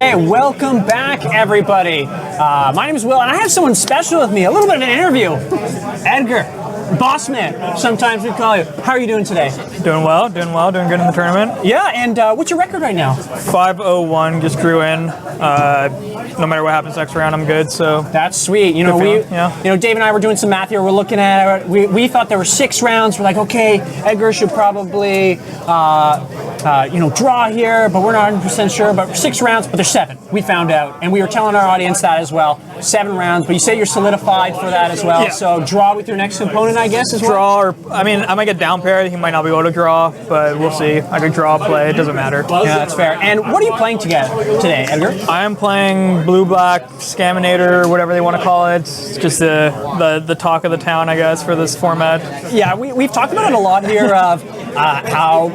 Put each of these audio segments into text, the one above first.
Hey, welcome back, everybody. My name is Will, and I have someone special with me. A little bit of an interview. Edgar, boss man, sometimes we call you. How are you doing today? Doing well, doing good in the tournament. Yeah, and what's your record right now? 501, just drew in. No matter what happens next round, I'm good. So that's sweet. You know, Dave and I were doing some math here. We're looking at it. We thought there were 6 rounds. We're like, okay, Edgar should probably draw here, but we're not 100% sure. But 6 rounds, but there's 7. We found out, and we were telling our audience that as well. 7 rounds, but you say you're solidified for that as well. Yeah. So draw with your next opponent, I guess, as well. Draw, or I might get down paired. He might not be able to draw, but we'll see. I could draw, play. It doesn't matter. Yeah, that's fair. And what are you playing today, Edgar? I am playing blue-black Scaminator, whatever they want to call it. It's just the talk of the town, I guess, for this format. Yeah, we've talked about it a lot here of how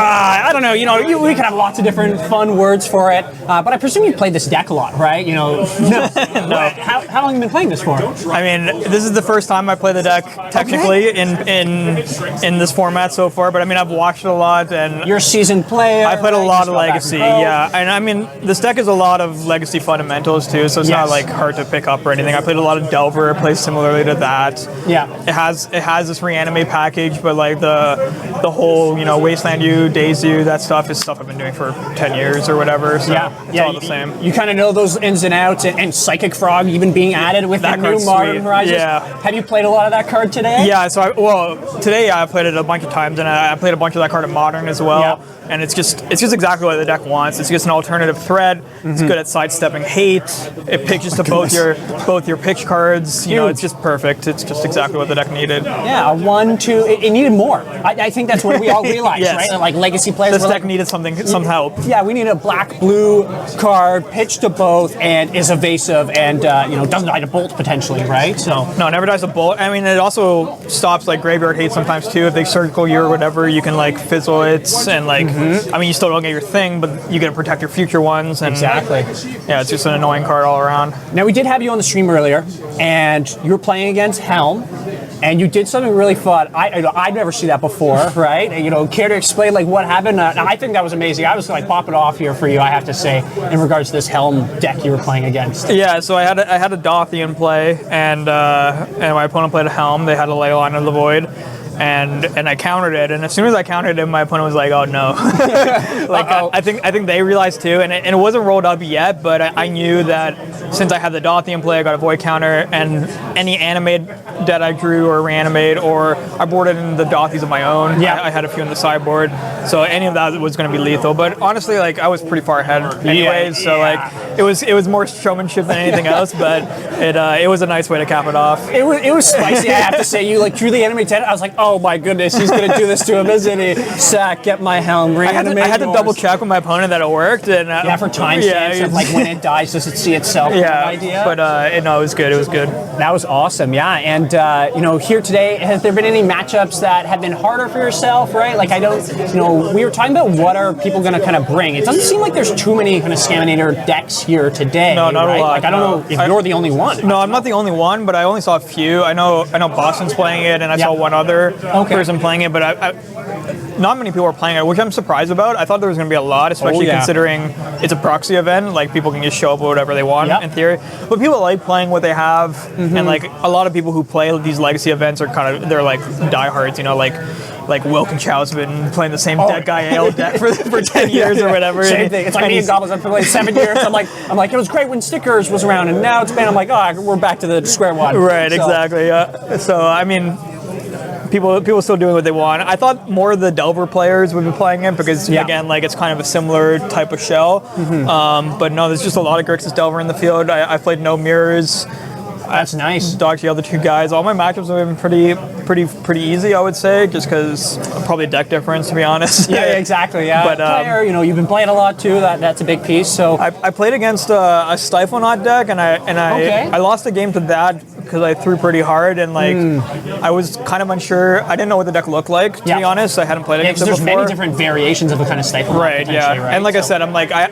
I don't know. We could have lots of different fun words for it, but I presume you played this deck a lot, right? No. How long have you been playing this for? I mean, this is the first time I play the deck technically in this format so far. But I mean, I've watched it a lot, and you're a seasoned player. I played a lot of Legacy, yeah. And I mean, this deck is a lot of Legacy fundamentals too, so it's not like hard to pick up or anything. I played a lot of Delver. I plays similarly to that. Yeah. It has this reanimate package, but like the whole Wasteland U, Days U, that stuff is stuff I've been doing for 10 years or whatever. So it's all the same. You kind of know those ins and outs, and Psychic Frog even being added with that new Modern Horizons. Yeah. Have you played a lot of that card today? Yeah. So today I played it a bunch of times, and I played a bunch of that card in Modern as well. Yeah. And it's just exactly what the deck wants. It's just an alternative threat. Mm-hmm. It's good at sidestepping hate. It pitches to both your pitch cards. It's just perfect. It's just exactly what the deck needed. Yeah, a 1/2. It needed more. I think that's what we all realized, yes. Right? Like Legacy players. This deck needed some help. Yeah, we need a black-blue card, pitch to both, and is evasive, and doesn't die to bolt potentially, right? So no, never dies to bolt. I mean, it also stops like graveyard hate sometimes too. If they circle you or whatever, you can like fizzle it and like. Mm-hmm. I mean, you still don't get your thing, but you get to protect your future ones. And exactly. Yeah, it's just an annoying card all around. Now, we did have you on the stream earlier, and you were playing against Helm, and you did something really fun. I'd never seen that before, right? And, care to explain like what happened? I think that was amazing. I was like pop it off here for you, I have to say, in regards to this Helm deck you were playing against. Yeah, so I had a Dothian play, and my opponent played a Helm. They had a Leyline of the Void. And I countered it, and as soon as I countered it, my opponent was like, "Oh no!" I think they realized too, and it wasn't rolled up yet, but I knew that since I had the Dothian play, I got a Void counter, and any animate that I drew or reanimate, or I boarded in the Dothies of my own. Yeah, I had a few in the sideboard, so any of that was going to be lethal. But honestly, like I was pretty far ahead anyways, so like it was more showmanship than anything else, but it was a nice way to cap it off. It was spicy, I have to say. You like drew the animate 10. I was like, oh my goodness, he's going to do this to him, isn't he? Sack, get my Helm, reanimate. I had to double check with my opponent that it worked. And for timestamps of like when it dies, does it see itself? Yeah, idea? But no, it was good. It was good. That was awesome, yeah. And here today, has there been any matchups that have been harder for yourself, right? Like I don't, we were talking about what are people going to kind of bring. It doesn't seem like there's too many kind of Scaminator decks here today. No, not right? a lot. Like I don't know if you're the only one. No, I'm not the only one, but I only saw a few. I know Boston's playing it, and I saw one other person playing it, but not many people are playing it, which I'm surprised about. I thought there was going to be a lot, especially considering it's a proxy event. Like people can just show up with whatever they want in theory. But people like playing what they have, and like a lot of people who play these legacy events are they're like diehards. Like Wilkin Chow's been playing the same deck guy AL deck for 10 years or whatever. Same thing. It's like me and Goblins. I've been playing 7 years. I'm like, it was great when Stickers was around, and now it's been. I'm like, we're back to the square one. Right. So. Exactly. Yeah. So I mean. People still doing what they want. I thought more of the Delver players would be playing it because, again, like it's kind of a similar type of shell. Mm-hmm. But no, there's just a lot of Grixis Delver in the field. I played no mirrors. That's nice. Dodged the other 2 guys. All my matchups have been pretty easy, I would say, just because probably deck difference, to be honest. Yeah, exactly. Yeah, but you've been playing a lot too. That's a big piece. So I played against a Stifle Knot deck, and I lost a game to that because I threw pretty hard, and like I was kind of unsure. I didn't know what the deck looked like, to be honest. I hadn't played against it before. There's many different variations of the kind of Stifle Knot. Right. Yeah. Right? And like I said, I'm like I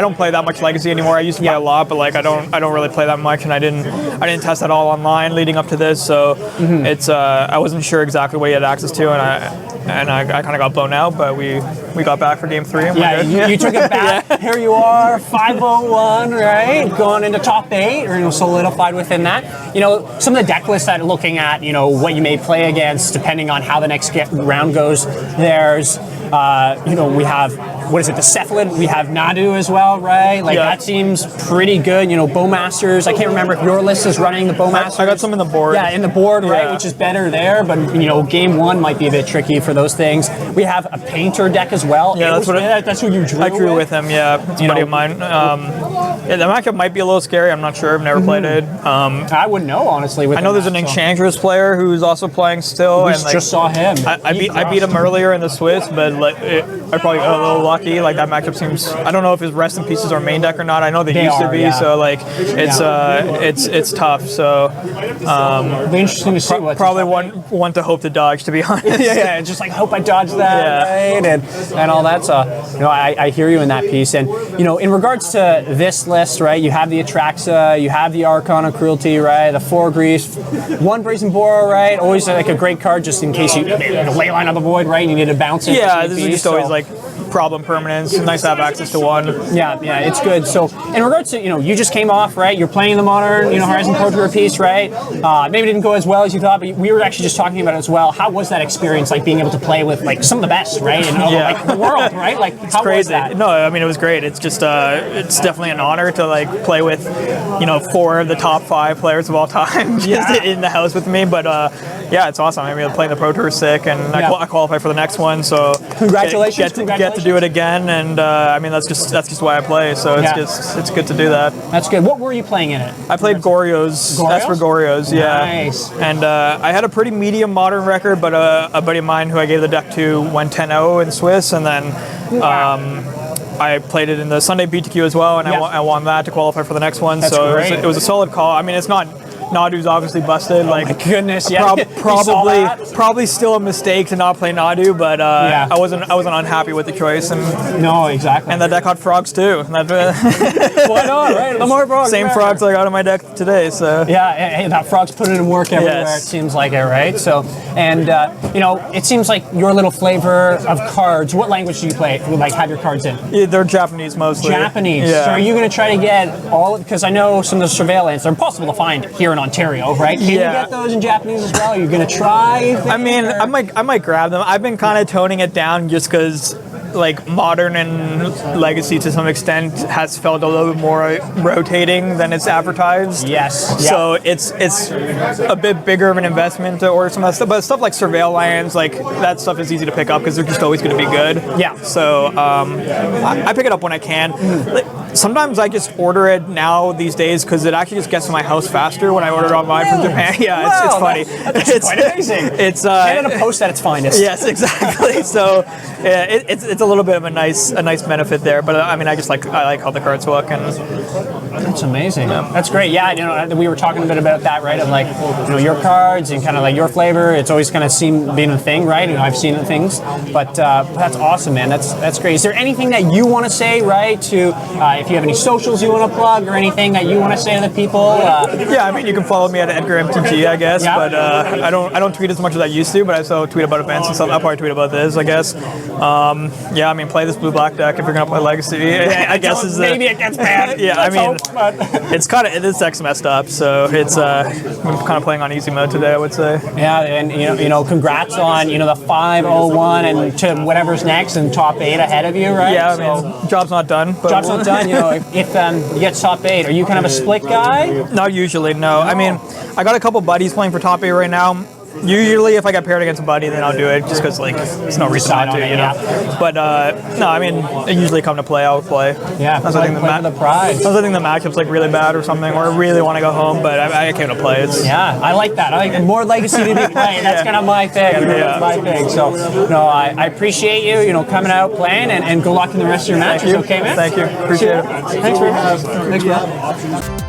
don't play that much Legacy anymore. I used to play a lot, but like I don't really play that much, and I didn't test at all online leading up to this, so it's I wasn't sure exactly what he had access to, and I kind of got blown out, but we we got back for game 3. And Yeah, you took it back. Here you are, 501, right? Going into top 8, or solidified within that. Some of the deck lists that looking at, what you may play against, depending on how the next round goes. There's, we have, what is it, the Cephalid? We have Nadu as well, right? That seems pretty good. Bowmasters. I can't remember if your list is running the Bowmasters. I got some in the board. Yeah, in the board, right, which is better there. But game 1 might be a bit tricky for those things. We have a Painter deck as well. Yeah, that's who you drew. I drew with him. Yeah, it's a buddy of mine. The matchup might be a little scary. I'm not sure. I've never played it. I wouldn't know, honestly. I know there's an Enchantress player who's also playing still. We just saw him. I beat him earlier in the Swiss, but I probably got a little lucky. That matchup seems. I don't know if his Rest in Pieces are main deck or not. I know they used to be. Yeah. So it's tough. So it'll be interesting to see. Probably one to hope to dodge, to be honest. yeah. Just hope I dodge that, right? And all that. So I hear you in that piece. And in regards to this list, right? You have the Atraxa, you have the Archon Cruelty, right? The 4 Grease, 1 Brazen Boar, right? Always a great card just in case you Leyline of the Void, right? You need to bounce it. Yeah, this is just always problem permanence. Nice to have access to 1. Yeah, it's good. So in regards to you just came off, right? You're playing the Modern Horizon Pro Tour piece, right? Maybe it didn't go as well as you thought, but we were actually just talking about it as well. How was that experience, being able to play with some of the best, right? In the world, right? How crazy. Was that? No, I mean it was great. It's just it's definitely an honor to play with 4 of the top 5 players of all time just in the house with me. But it's awesome. I mean, playing the Pro Tour is sick, and I qualify for the next one. So congratulations! Get to do it again, and I mean that's just why I play. So it's good to do that. That's good. What were you playing in it? I played Goryo's. That's for Goryo's. Yeah. Nice. And I had a pretty medium Modern record, but a buddy of mine who I gave the deck to went 10-0 in Swiss, and then. I played it in the Sunday BTQ as well, and I won that to qualify for the next one. That's so great. it was a solid call. I mean, it's not. Nadu's obviously busted. My goodness, yeah. Probably still a mistake to not play Nadu, but I wasn't unhappy with the choice. And no, exactly. And that deck had frogs too. Why not, right? The more frogs. Same frogs I got in my deck today. So hey, that frog's putting in work everywhere. It seems like it, right? So, and it seems like your little flavor of cards. What language do you play? Have your cards in? Yeah, they're Japanese mostly. Japanese. Yeah. So are you going to try to get all? Because I know some of the surveillance are impossible to find here in Ontario, right? Can you get those in Japanese as well? Are you going to try? I mean, I might grab them. I've been kind of toning it down just because Modern and Legacy to some extent has felt a little bit more rotating than it's advertised. Yes. So it's a bit bigger of an investment to order some of that stuff. But stuff like Surveillance, that stuff is easy to pick up because they're just always going to be good. Yeah. So I pick it up when I can. Sometimes I just order it now these days because it actually just gets to my house faster when I order it online from Japan. Yeah, it's funny. It's quite amazing. It's Canada Post at its finest. Yes, exactly. So it's a little bit of a nice benefit there. But I mean, I like how the cards look, and that's amazing. That's great. Yeah, we were talking a bit about that, right? Of your cards and kind of your flavor. It's always kind of being a thing, right? I've seen things, but that's awesome, man. That's great. Is there anything that you want to say, right? To if you have any socials you want to plug or anything that you want to say to the people? Yeah, I mean, you can follow me at Edgar MTG, I guess. Yeah. But I don't tweet as much as I used to. But I still tweet about events and stuff. I'll probably tweet about this, I guess. I mean, play this blue-black deck if you're gonna play Legacy. I guess maybe it gets bad. Yeah, this deck's messed up, so it's I'm kind of playing on easy mode today, I would say. Yeah, and congrats on the 501 and to whatever's next and top 8 ahead of you, right? Yeah, I mean, job's not done. Job's not done. If you get top 8, are you kind of a split guy? Not usually, no. I mean, I got a couple buddies playing for top 8 right now. Usually, if I get paired against a buddy, then I'll do it just because there's no reason not to, Yeah. But no, I mean, I usually come to play. I'll play. Yeah, I think the prize. I think the matchup's really bad or something, or I really want to go home, but I came to play. I like that. I like more Legacy to be playing. That's kind of my thing. That's my thing. So, I appreciate you, coming out playing, and good luck in the rest of your matches. Okay, man. Thank you. Appreciate it. Thanks, man. Thanks, bro.